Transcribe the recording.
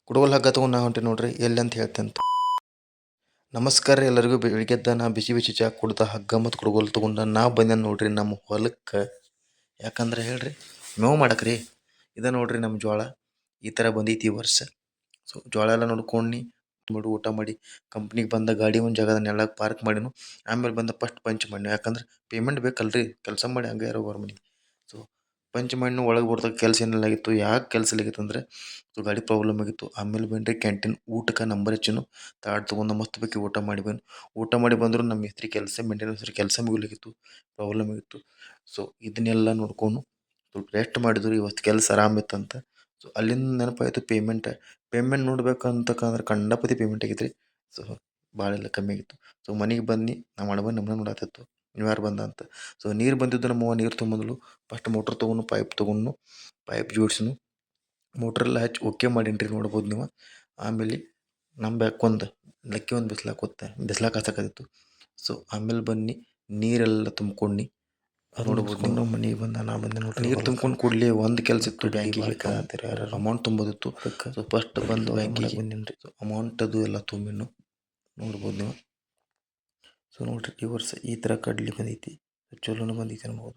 ಕುಡುಗೋಲು ಹಗ್ಗ ತೊಗೊಂಡು ನಾ ಹೊಂಟೆ ನೋಡ್ರಿ ಎಲ್ಲಿ ಅಂತ ಹೇಳ್ತೇನೆ. ನಮಸ್ಕಾರ ಎಲ್ಲರಿಗೂ. ಬೆಳಿಗ್ಗೆದ್ದ ನಾ ಬಿಸಿ ಬಿಸಿ ಚಾ ಕುಡ್ದ ಹಗ್ಗ ಮತ್ತು ಕುಡುಗೋಲು ತೊಗೊಂಡು ನಾ ಬಂದೇನು ನೋಡ್ರಿ ನಮ್ಮ ಹೊಲಕ್ಕೆ. ಯಾಕಂದ್ರೆ ಹೇಳ್ರಿ ಮೇವು ಮಾಡಕ್ರಿ. ಇದು ನೋಡ್ರಿ ನಮ್ಮ ಜೋಳ ಈ ಥರ ಬಂದೈತಿ ಈ ವರ್ಷ. ಸೊ ಜೋಳ ಎಲ್ಲ ನೋಡ್ಕೊಂಡು ಮಾಡಿ ಊಟ ಮಾಡಿ ಕಂಪ್ನಿಗೆ ಬಂದ ಗಾಡಿ ಒಂದು ಜಾಗದ ನೆಲಕ್ಕೆ ಪಾರ್ಕ್ ಮಾಡಿನು. ಆಮೇಲೆ ಬಂದ ಫಸ್ಟ್ ಪಂಚ್ ಮಾಡಿ, ಯಾಕಂದ್ರೆ ಪೇಮೆಂಟ್ ಬೇಕಲ್ರಿ, ಕೆಲಸ ಮಾಡಿ ಹಂಗೆ ಯಾರೋ ಗೌರ್ಮೆಂಟ್. ಸೊ ಪಂಚ್ ಮಾಡಿ ಒಳಗೆ ಬರ್ದಾಗ ಕೆಲಸ ಏನೆಲ್ಲ ಆಗಿತ್ತು. ಯಾಕೆ ಕೆಲಸ ಆಗಿತ್ತು ಅಂದರೆ ಸೊ ಗಾಡಿ ಪ್ರಾಬ್ಲಮ್ ಆಗಿತ್ತು. ಆಮೇಲೆ ಬನ್ರಿ ಕ್ಯಾಂಟೀನ್ ಊಟಕ್ಕೆ ನಂಬರ್ ಹೆಚ್ಚಿನು ತಾಟ್ ತೊಗೊಂಡು ಮಸ್ತ್ ಬೇಕಿ ಊಟ ಮಾಡಿ ಬಂದು. ಊಟ ಮಾಡಿ ಬಂದರೂ ನಮ್ಮ ಮಿಸ್ತ್ರಿ ಕೆಲಸ ಮೇಂಟೆನೆನ್ಸ್ ಕೆಲಸ ಮುಗಿಲಿಕ್ಕಿತ್ತು, ಪ್ರಾಬ್ಲಮ್ ಆಗಿತ್ತು. ಸೊ ಇದನ್ನೆಲ್ಲ ನೋಡ್ಕೊಂಡು ಸ್ವಲ್ಪ ರೆಸ್ಟ್ ಮಾಡಿದ್ರು. ಇವತ್ತು ಕೆಲಸ ಆರಾಮಿತ್ತಂತ. ಸೊ ಅಲ್ಲಿಂದ ನೆನಪಾಯಿತು ಪೇಮೆಂಟ್ ನೋಡ್ಬೇಕಂತಕಂದ್ರೆ ಕಂಡಪತಿ ಪೇಮೆಂಟ್ ಆಗಿತ್ತು ರೀ. ಸೊ ಭಾಳ ಎಲ್ಲ ಕಮ್ಮಿ ಆಗಿತ್ತು. ಸೊ ಮನೆಗೆ ಬನ್ನಿ ನಮ್ಮ ಅಣ್ಣ ಬಂದು ನಮ್ಮನ್ನ ನೋಡಾತಿತ್ತು, ನೀವು ಯಾರು ಬಂದ ಅಂತ. ಸೊ ನೀರು ಬಂದಿದ್ದು ನಮ್ಮವ್ವ ನೀರು ತೊಗೊಂಬಂದಳು. ಫಸ್ಟ್ ಮೋಟ್ರ್ ತೊಗೊಂಡು ಪೈಪ್ ಜೋಡಿಸಿನು, ಮೋಟ್ರೆಲ್ಲ ಹಚ್ಚಿ ಓಕೆ ಮಾಡೀನಿ ರೀ, ನೋಡ್ಬೋದು ನೀವು. ಆಮೇಲೆ ನಮ್ಮ ಬೆಕ್ಕೊಂದು ಲಕ್ಕಿ ಒಂದು ಬಿಸ್ಲಾಕ ಹಚ್ಚಕತ್ತಿತ್ತು. ಸೊ ಆಮೇಲೆ ಬನ್ನಿ ನೀರೆಲ್ಲ ತುಂಬ್ಕೊಂಡು ನೋಡ್ಬೋದು. ನಮ್ಮ ಮನೆಗೆ ಬಂದ ನಾ ಬಂದೆ ನೋಡ್ರಿ. ನೀರು ತುಂಬ್ಕೊಂಡು ಕೂಡಲೇ ಒಂದು ಕೆಲಸ ಇತ್ತು, ಬ್ಯಾಂಕಿಗೆ ಅಮೌಂಟ್ ತುಂಬೋದಿತ್ತು. ಸೊ ಫಸ್ಟ್ ಬಂದು ಬ್ಯಾಂಕಿಗೆ ಬಂದಿನಿ ರೀ. ಸೊ ಅಮೌಂಟ್ ಅದು ಎಲ್ಲ ತುಂಬಿನು, ನೋಡ್ಬೋದು ನೀವು. ಸೊ ನೋಡ್ರಿ ಈ ವರ್ಷ ಈ ಥರ ಕಡ್ಲಿ ಬಂದೈತಿ, ಚಲೋನು ಬಂದೈತಿ ಅನ್ಬೋದು.